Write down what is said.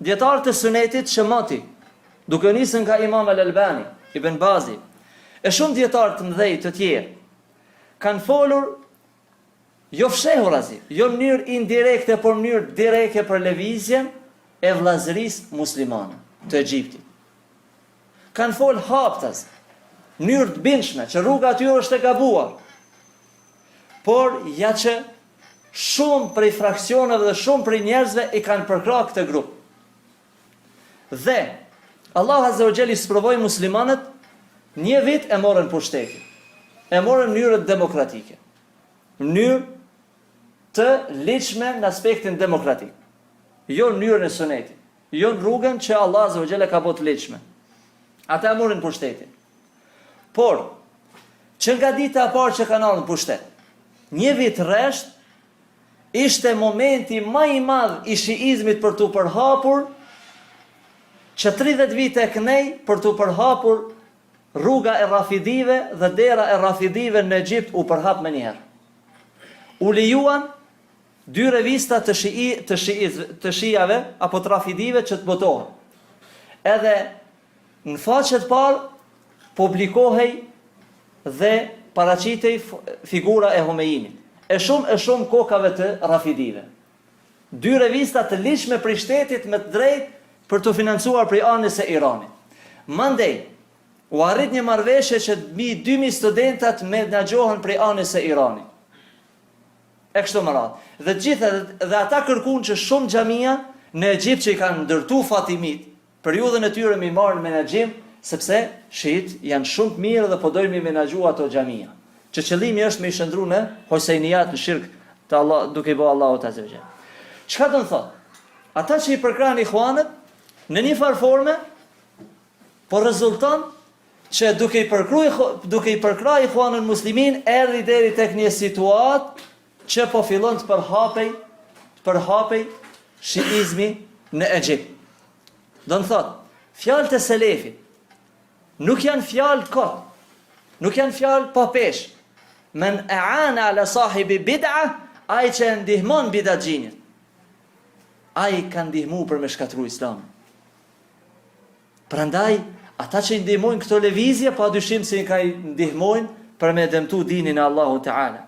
djetarët e sunetit Shemati, duke nisën nga Imam Al-Albani, Ibn Bazi, e shumë djetarët të mëdhej të tjerë, kanë folur jo fshehur azi, jo në mënyrë indirekte, por në mënyrë direkte për lëvizjen e vllazërisë muslimane të Egjiptit. Kanë folë haptas, në mënyrë të bindshme, që rruga aty është e gabuar, por ja që shumë prej fraksioneve dhe shumë prej njerëzve i kanë përkrahur këtë grup. Dhe Allah Azza wa Jalla i sprovoi muslimanët, një vit e morën pushtetin. E morën në mënyrë demokratike. Në mënyrë të ligjshme në aspektin demokratik. Jo në mënyrën e sunetit. Jo në rrugën që Allah Azza wa Jalla ka bërë të ligjshme. Ata e morën pushtetin. Por, që nga dita e parë që kanë ardhur në pushtet, një vit rresht, ishte momenti më i madh i shiizmit për të përhapur, që 30 vite e kënej për të përhapur rruga e Rafidive dhe dera e Rafidive në Egjipt u përhap më njëherë. U lejuan 2 revista të shijave apo të Rafidive që të botohen. Edhe në faqet parë publikohej dhe paraqitej figura e Homeinit. E shumë kokave të Rafidive. 2 revista të ligjshme prej shtetit me të drejtë për të financuar prej anës e Iranit. Mandej, u arrit një marrëveshje që mbi 2000 studentat me menaxhohen prej anës e Iranit. E kështu me radhë. Dhe gjithë dhe ata kërkuan që shumë xhamia në Egjipt që i kanë ndërtu Fatimit, periudhën e tyre mi marrën menaxhim, sepse shiit janë shumë të mirë dhe po dojnë mi menaxhu ato xhamia. Që qëllimi është me i shëndru në Hosejniat, në shirk të Allah, duke i bë Allahut Azza wa Jalla. Çka do të thotë? Ata që i përkrahen ikhwanët në një farë forme, po rezulton që duke i përkrahur ikhwanën muslimin, erdhi deri tek një situatë që po fillon të përhapej shiizmi në Egjipt. Do të thotë, fjalët e selefit nuk janë fjalë kot, nuk janë fjalë pa peshë. Men aana ala sahibi bid'a, ai që ndihmon bidatxhinit, ai ka ndihmu për me shkatru Islamin. Prandaj, ata që ndihmojnë këto lëvizje, pa dyshim se i ka ndihmojnë për me dëmtu dinin e Allahu Teala.